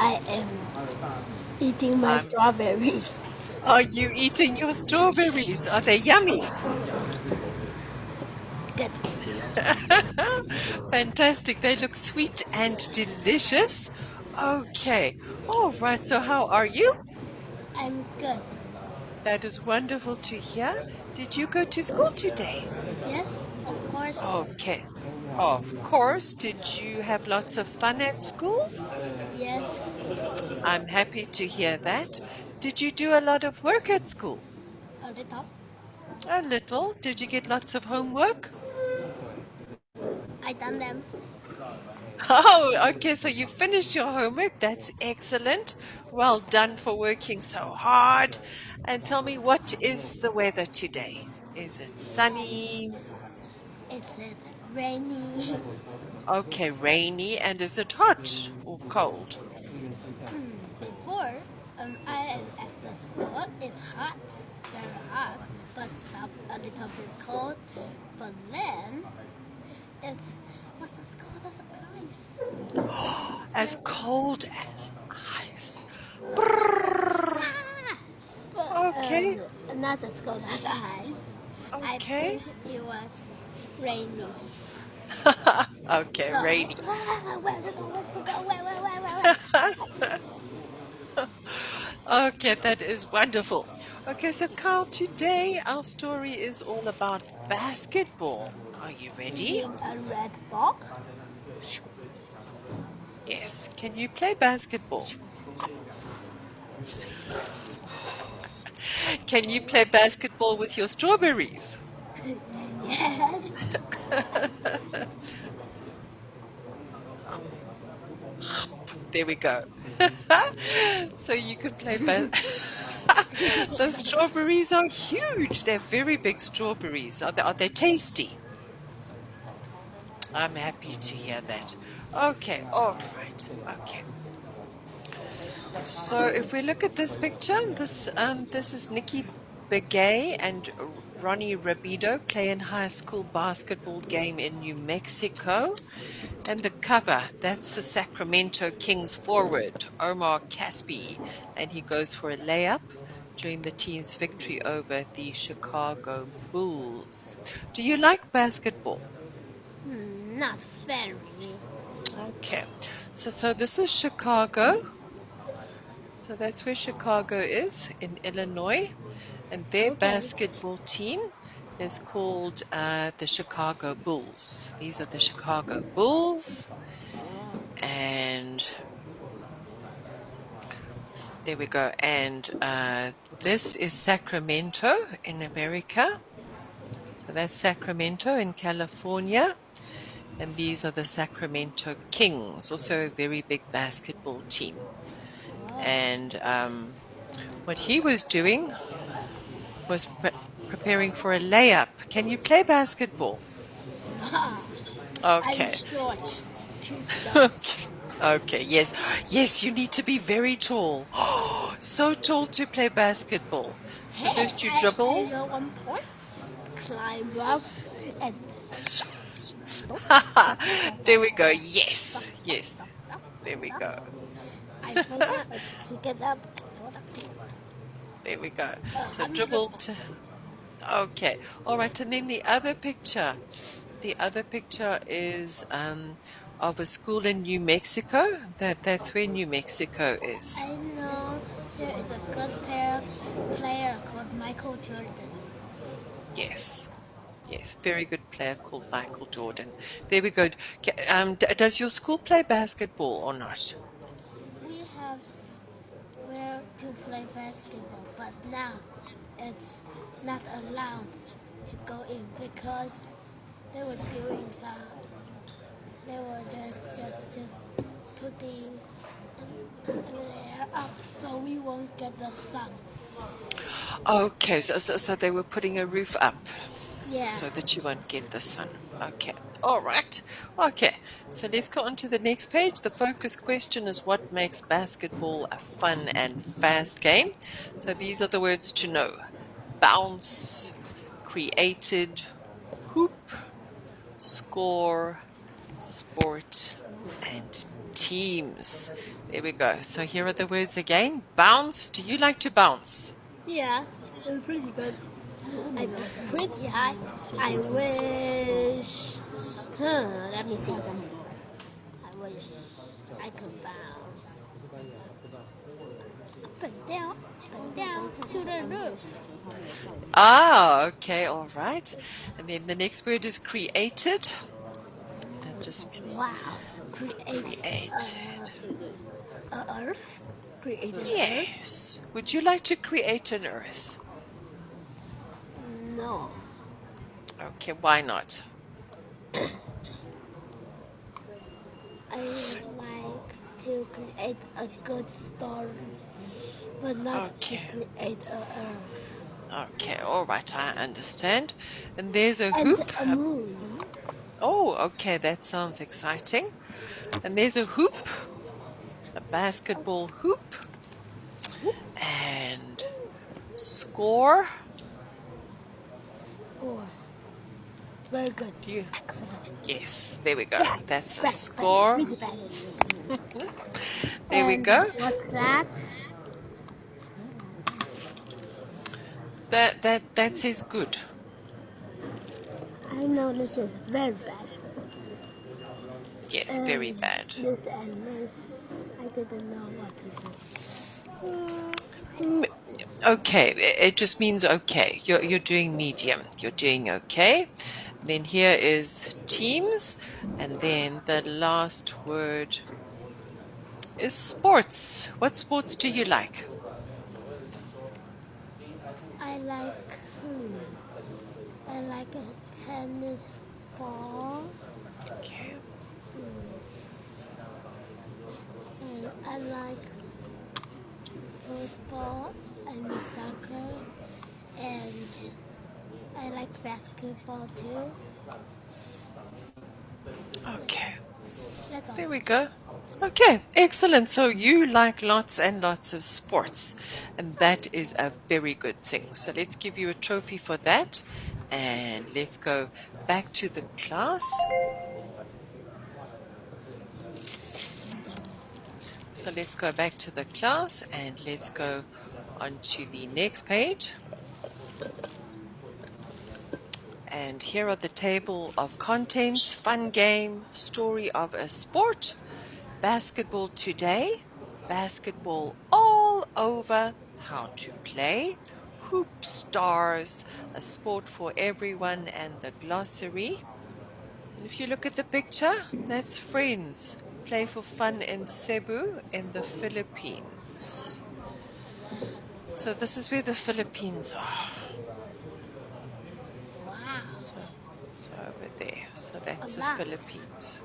I am eating my Um, strawberries. are you eating your strawberries? Are they yummy? Good. Fantastic. They look sweet and delicious. Okay. All right. So how are you? I'm good. That is wonderful to hear. Did you go to school today? Yes, of course. Okay. Of course. Did you have lots of fun at school? Yes, I'm happy to hear that. Did you do a lot of work at school? a little. A little. Did you get lots of homework? I done them. Oh, okay. So you finished your homework. That's excellent. Well done for working so hard. And tell me, what is the weather today? Is it sunny? It's it rainy. Okay, rainy. And is it hot or cold? Before, I am at the school. It's hot, very hot, but some a little bit cold. But then it's what's this called? That's ice. As cold as ice. Brrr. But Okay, not as cold as ice. I okay. think it was rainy. Okay, So, rainy. where? Okay, that is wonderful. Okay, so Carl, today our story is all about basketball. Are you You ready? mean a red ball? Yes. Can you play basketball? Can you play basketball with your strawberries? Yes. There we go. So you can play The strawberries are huge. They're very big strawberries. Are they tasty? I'm happy to hear that. Okay, all right. Okay. So if we look at this picture, this is Nikki Begay and Ronnie Rabido playing high school basketball game in New Mexico. And the cover, that's the Sacramento Kings forward, Omar Caspi, and he goes for a layup during the team's victory over the Chicago Bulls. Do you like basketball? Not very. Okay. So this is Chicago. So that's where Chicago is in Illinois. And their Okay. basketball team is called the Chicago Bulls. These are the Chicago Bulls. And there we go. And this is Sacramento in America. So that's Sacramento in California. And these are the Sacramento Kings, also a very big basketball team. And what he was doing was preparing for a layup. Can you play basketball? I'm Okay. short. Too short. Okay. Okay, yes. Yes, you need to be very tall. So tall to play basketball. So Hey, first you I dribble. know one point. Climb up and There we go. Yes. Yes. There we go. I forgot to pick it up There we go. a So hundred. dribble to, okay. All right. And then the other picture. The other picture is of a school in New Mexico. That's where New Mexico is. I know there is a good player called Michael Jordan. Yes. Yes. Very good player called Michael Jordan. There we go. Does your school play basketball or not? We have where to play basketball, but now it's not allowed to go in because they were doing some. They were just putting a layer up so we won't get the sun. Okay. So they were putting a roof up Yeah. so that you won't get the sun. Okay. All right. Okay. So let's go on to the next page. The focus question is what makes basketball a fun and fast game? So these are the words to know: bounce, created, hoop, score, sport, and teams. There we go. So here are the words again. Bounce. Do you like to bounce? Yeah, it was pretty good. I was pretty high. I wish. Let me see. I wish I could bounce up and down to the roof. Ah, okay, all right. And then the next word is created. That just Wow. Creates created. a earth. Create an earth. Yes. Would you like to create an earth? No. Okay, why not? I like to create a good story, but not Okay. to create a earth. Okay, all right, I understand. And there's a And hoop. a moon. Oh, okay, that sounds exciting. And there's a hoop, a basketball hoop, and score. Score. Very good. Do you? Excellent. Yes, there we go. Bad, That's a bad, score. Really bad. There we And go. What's that? That says good. I know this is very bad. Yes, very bad. This and this. I didn't know what this is. Mm, Okay, it just means okay. You're doing medium. You're doing okay. Then here is teams, and then the last word is sports. What sports do you like? I like. I like a tennis ball, Okay. and I like football and soccer, and I like basketball too. Okay. That's all. There we go. Okay, excellent. So you like lots and lots of sports, and that is a very good thing. So let's give you a trophy for that, and let's go back to the class. So let's go back to the class and let's go on to the next page. And here are the table of contents, fun game, story of a sport, basketball today, basketball all over, how to play, hoop stars, a sport for everyone, and the glossary. And if you look at the picture, that's friends, play for fun in Cebu in the Philippines. So this is where the Philippines are. Wow. So over there. So that's the Wow. Philippines.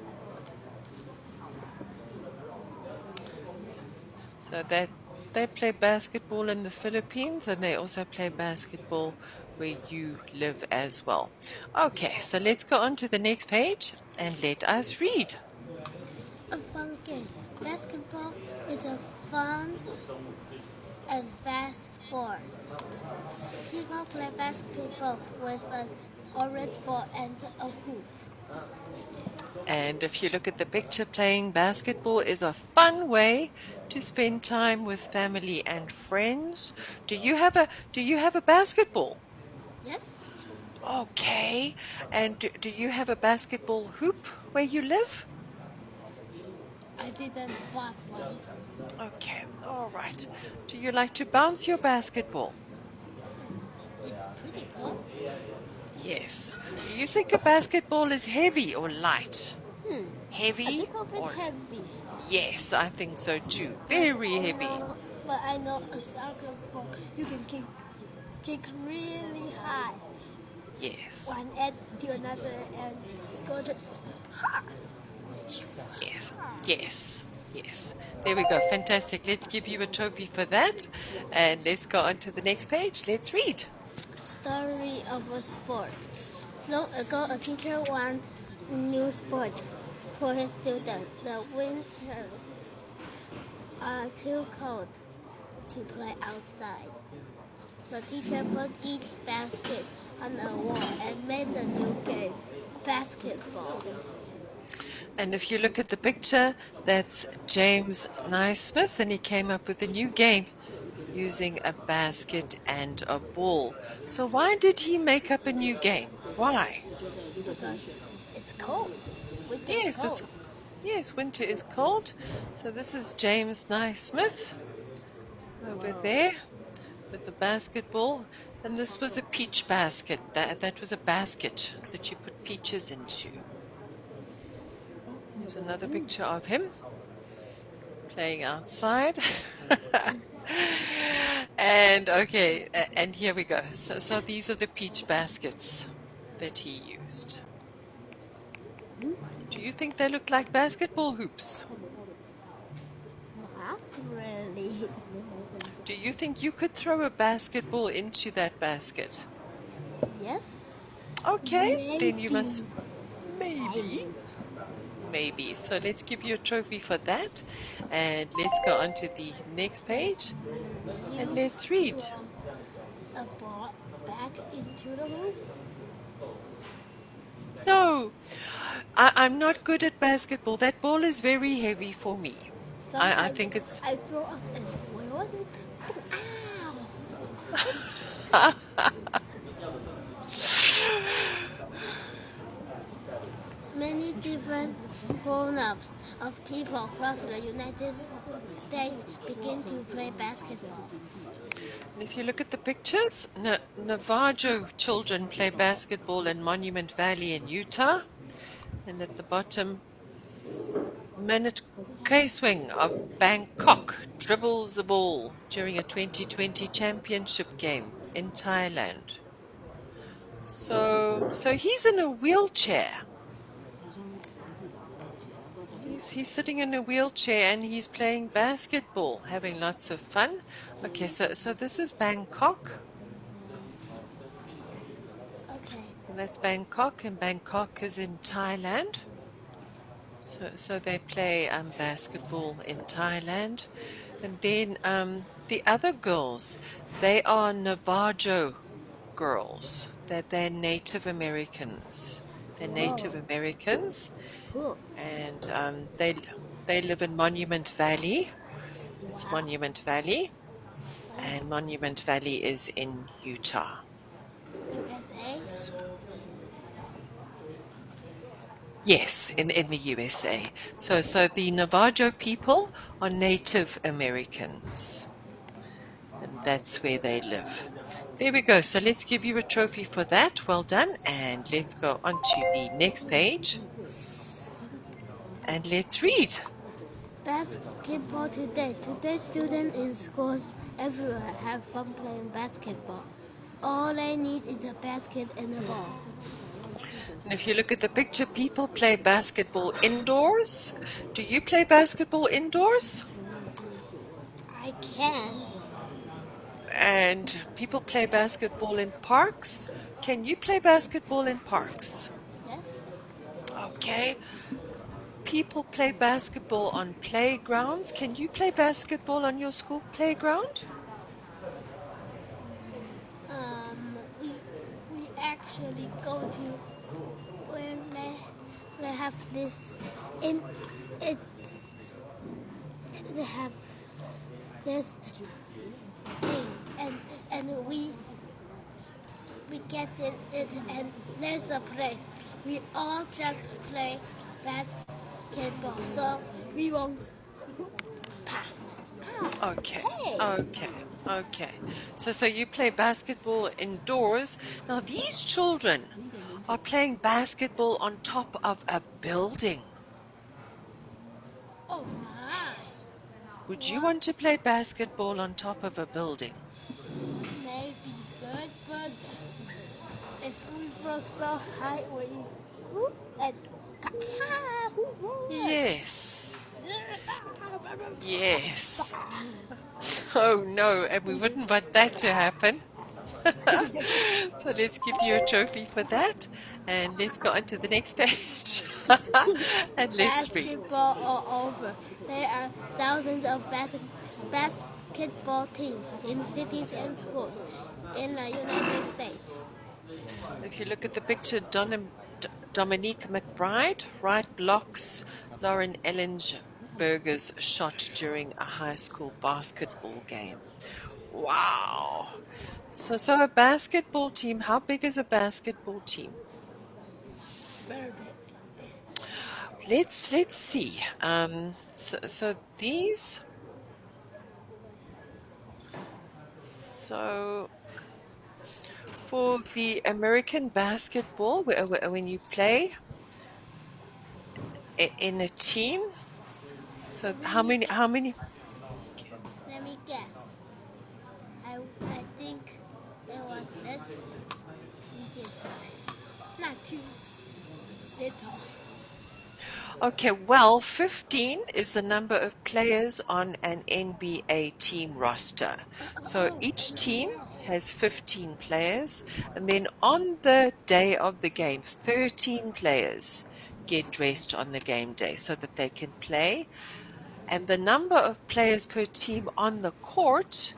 So that they play basketball in the Philippines, and they also play basketball where you live as well. Okay, so let's go on to the next page and let us read. A fun game. Basketball is a fun and fast sport. People play basketball with an orange ball and a hoop. And if you look at the picture, playing basketball is a fun way to spend time with family and friends. Do you have a basketball? Yes? Okay. And do you have a basketball hoop where you live? I didn't bought one. Okay. All right. Do you like to bounce your basketball? It's pretty cool. Yes. Do you think a basketball is heavy or light? A Heavy little bit or heavy. Yes, I think so too. Very heavy. But I know a soccer ball you can kick really high. Yes. One end to another and go just Yes, yes, yes. There we go. Fantastic. Let's give you a trophy for that. And let's go on to the next page. Let's read. Story of a sport. Long ago, a teacher wanted a new sport for his students. The winters are too cold to play outside. The teacher put each basket on a wall and made a new game, basketball. And if you look at the picture, that's James Naismith, and he came up with a new game using a basket and a ball. So why did he make up a new game? Why? because it's cold. Winter is Yes, cold. winter is cold. So this is James Naismith over there with the basketball. And this was a peach basket. That was a basket that you put peaches into. Here's another picture of him playing outside. And okay, and here we go. So these are the peach baskets that he used. Do you think they look like basketball hoops? Not really. Do you think you could throw a basketball into that basket? Yes. Okay, then you must maybe. So let's give you a trophy for that. And let's go on to the next page and let's read. A ball back into the hoop. No, I'm not good at basketball. That ball is very heavy for me. I think it's. I throw up and where was it? Ow! Many different grown-ups of people across the United States begin to play basketball. And if you look at the pictures, Navajo children play basketball in Monument Valley in Utah. And at the bottom, Manit Kaeswing of Bangkok dribbles the ball during a 2020 championship game in Thailand. So he's in a wheelchair. He's sitting in a wheelchair and he's playing basketball, having lots of fun. Okay, so this is Bangkok. Okay. And that's Bangkok, and Bangkok is in Thailand. So they play basketball in Thailand. And then the other girls, they are Navajo girls. They're Native Americans. They're Native Americans. Cool. And they live in Monument Valley. It's Monument Valley. And Monument Valley is in Utah. USA? Yes, in the USA. So the Navajo people are Native Americans. And that's where they live. There we go. So let's give you a trophy for that. Well done. And let's go on to the next page. And let's read. Basketball today. Today, students in schools everywhere have fun playing basketball. All they need is a basket and a ball. And if you look at the picture, people play basketball indoors. Do you play basketball indoors? I can. And people play basketball in parks. Can you play basketball in parks? Yes. Okay. People play basketball on playgrounds. Can you play basketball on your school playground? We actually go to where they have this in it's they have this thing and we get it and there's a place we all just play basketball so we won't Okay. Hey. Okay. So you play basketball indoors. Now these children are playing basketball on top of a building. Oh my. Would you want to play basketball on top of a building? Maybe good, but if we throw so high, we whoop and Yes. Yes. Oh no, and we wouldn't want that to happen. So let's give you a trophy for that. And let's go on to the next page. And let's read. Basketball all over. There are thousands of basketball teams in cities and schools in the United States. If you look at the picture, Dominique McBride, right blocks Lauren Ellenberger's shot during a high school basketball game. Wow. So a basketball team, how big is a basketball team? Very big. Let's see. So these. So for the American basketball, when you play in a team, so Let me guess. how many? Let me guess. I think it was this medium size. Not too little. Okay, well, 15 is the number of players on an NBA team roster. So Oh, each team has 15 players, and then on the day of the game, 13 players get dressed on the game day so that they can play. And the number of players per team on the court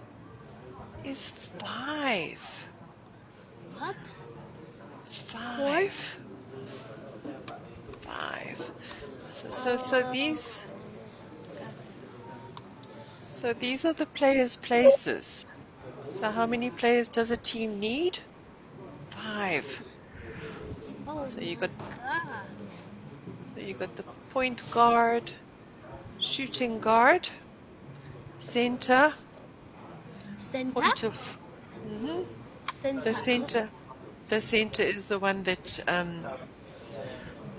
is 5. what? 5. 5. So these are the players' places. So how many players does a team need? 5. Oh So my you got God. the point guard, shooting guard, center, Center? point of Center. the center. The center is the one that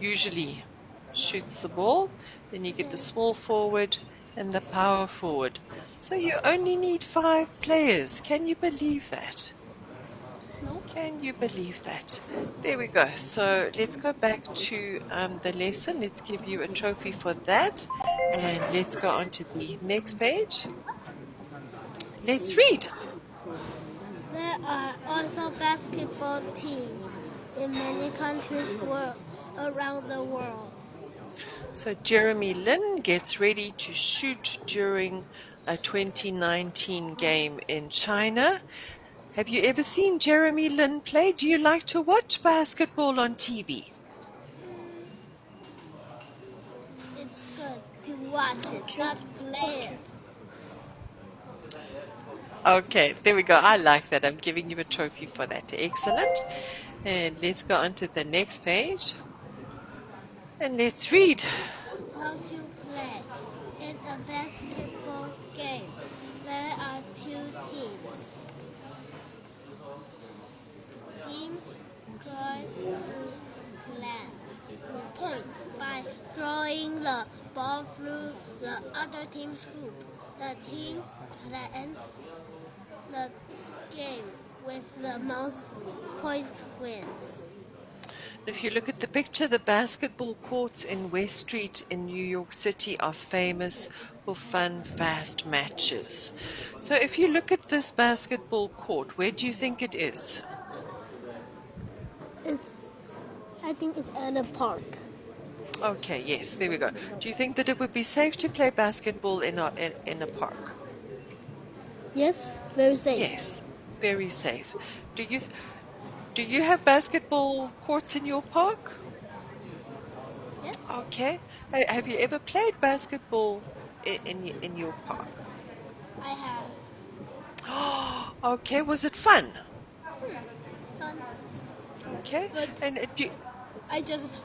usually shoots the ball. Then you get the small forward and the power forward. So you only need 5 players. Can you believe that? No. Can you believe that? There we go. So let's go back to the lesson. Let's give you a trophy for that. And let's go on to the next page. Let's read. There are also basketball teams in many countries around the world. So Jeremy Lin gets ready to shoot during a 2019 game in China. Have you ever seen Jeremy Lin play? Do you like to watch basketball on TV? It's good to watch it, not play it. Okay, there we go. I like that. I'm giving you a trophy for that. Excellent. And let's go on to the next page. And let's read. How to play. In a basketball game, there are 2 teams. Teams score plan points by throwing the ball through the other team's hoop. The team that ends the game with the most points wins. If you look at the picture, the basketball courts in West Street in New York City are famous for fun, fast matches. So if you look at this basketball court, where do you think it is? I think it's at a park. Okay, yes, there we go. Do you think that it would be safe to play basketball in a park? Yes, very safe. Yes, very safe. Do you have basketball courts in your park? Yes, Okay. Have you ever played basketball in your park? I have. Okay, was it fun? Fun. Okay. But And I just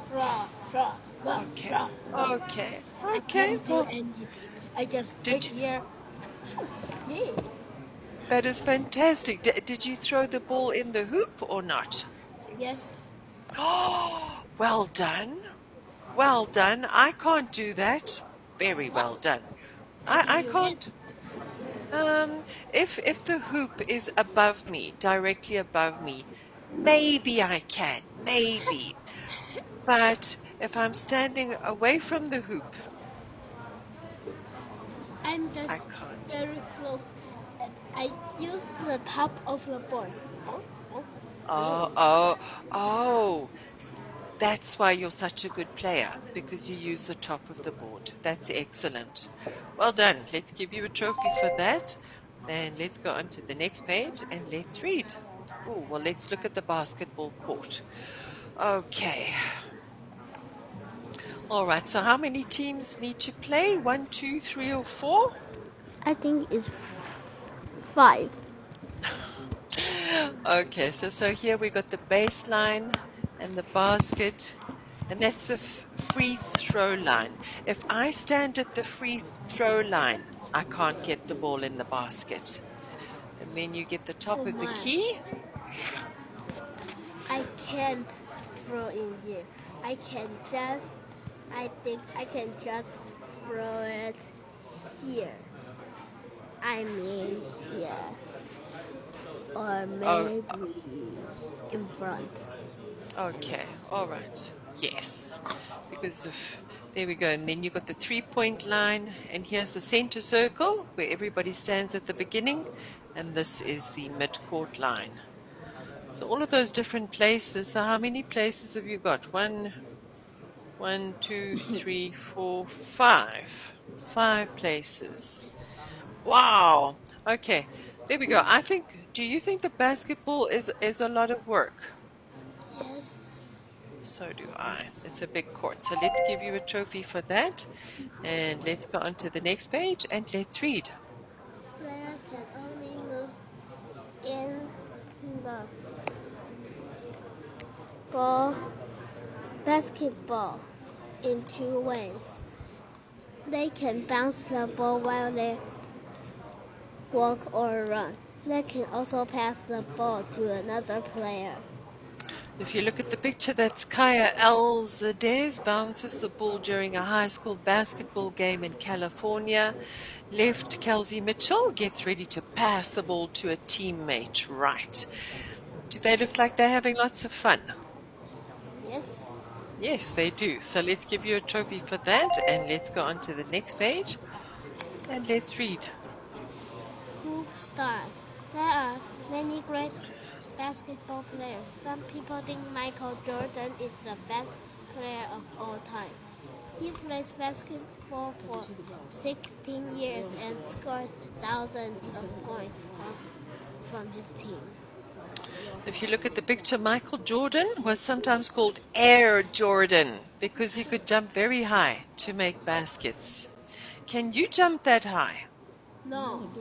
okay. Okay. I Okay. can't do Well, anything. I just Did take you- here. Yeah. that is fantastic. Did you throw the ball in the hoop or not? Yes. Oh, well done. Well done. I can't do that. Very well done. I You can't. If the hoop is above me, directly above me, maybe I can, maybe. But if I'm standing away from the hoop, I'm I just can't. very close. And I use the top of the board. Oh, oh, oh. That's why you're such a good player, because you use the top of the board. That's excellent. Well done. Let's give you a trophy for that. Then let's go on to the next page and let's read. Oh, well, let's look at the basketball court. Okay. All right, so how many teams need to play? 1, 2, 3, or 4? I think it's 5. Okay, so here we got the baseline and the basket, and that's the free throw line. If I stand at the free throw line, I can't get the ball in the basket. And then you get the top Oh of the my. key. I can't throw in here. I can just, I think I can just throw it here. I mean here. Or Oh, maybe in front. okay, all right. Yes, because of, there we go. And then you got the 3-point line, and here's the center circle where everybody stands at the beginning, and this is the mid-court line. So all of those different places. So how many places have you got? 2, 3, 4, 5. 5 places. Wow. Okay. There we go. Do you think the basketball is a lot of work? Yes. So do I. It's a big court. So let's give you a trophy for that. And let's go on to the next page and let's read. Players can only move in the ball basketball in 2 ways. They can bounce the ball while they walk or run. They can also pass the ball to another player. If you look at the picture, that's Kaya Alzadez bounces the ball during a high school basketball game in California. Left, Kelsey Mitchell gets ready to pass the ball to a teammate. Right. Do they look like they're having lots of fun? Yes. Yes, they do. So let's give you a trophy for that, and let's go on to the next page, and let's read. Hoop stars. There are many great basketball players. Some people think Michael Jordan is the best player of all time. He plays basketball for 16 years and scored thousands of points from his team. If you look at the picture, Michael Jordan was sometimes called Air Jordan because he could jump very high to make baskets. Can you jump that high? No.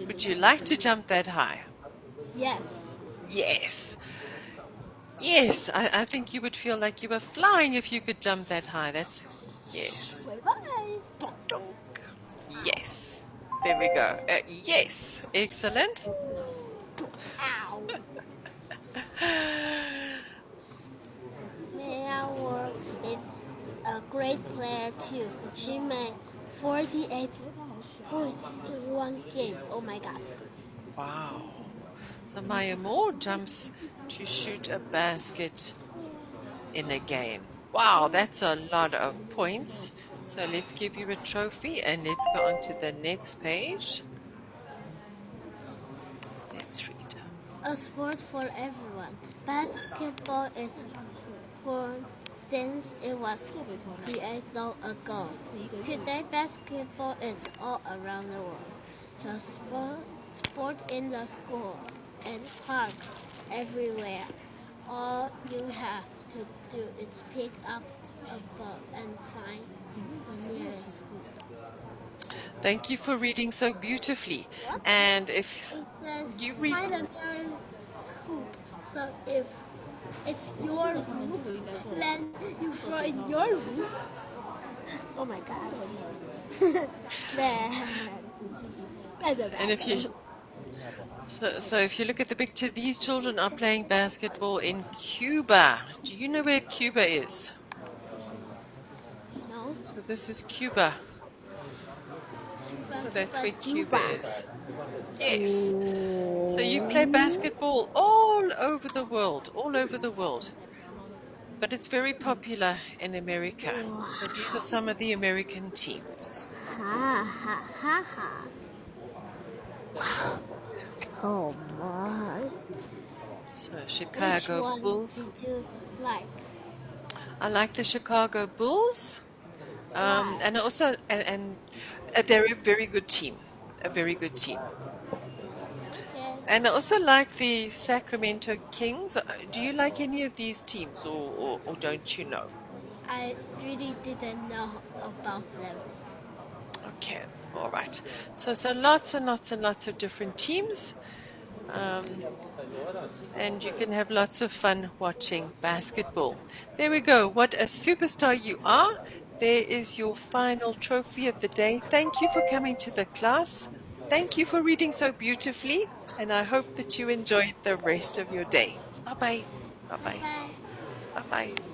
Would you like to jump that high? Yes. Yes. Yes, I think you would feel like you were flying if you could jump that high. That's, yes. Bye-bye. Donk, donk. Yes. There we go. Yes. Excellent. Ow. Maya Ward is a great player too. She made 48 points in one game. Oh my god. Wow. So Maya Moore jumps to shoot a basket in a game. Wow, that's a lot of points. So let's give you a trophy and let's go on to the next page. Let's read. A sport for everyone. Basketball is born since it was created long ago. Today, basketball is all around the world. The sport in the school and parks everywhere. All you have to do is pick up a ball and find the nearest hoop. Thank you for reading so beautifully. And if It says you read, find the nearest hoop. So if it's your hoop, then you throw in your hoop. Oh my god. and if you, so if you look at the picture, these children are playing basketball in Cuba. Do you know where Cuba is? No. So this is Cuba. So that's where Cuba is. Yes. So you play basketball all over the world, all over the world. But it's very popular in America. So these are some of the American teams. Ha ha ha ha. Oh my. So Which Chicago one Bulls. did you like? I like the Chicago Bulls. And also, and they're a very good team. A very good team. Okay. And I also like the Sacramento Kings. Do you like any of these teams or don't you know? I really didn't know about them. Okay, all right. So lots and lots and lots of different teams. And you can have lots of fun watching basketball. There we go. What a superstar you are. There is your final trophy of the day. Thank you for coming to the class. Thank you for reading so beautifully. And I hope that you enjoyed the rest of your day. Bye bye. Bye bye. Bye. Bye bye.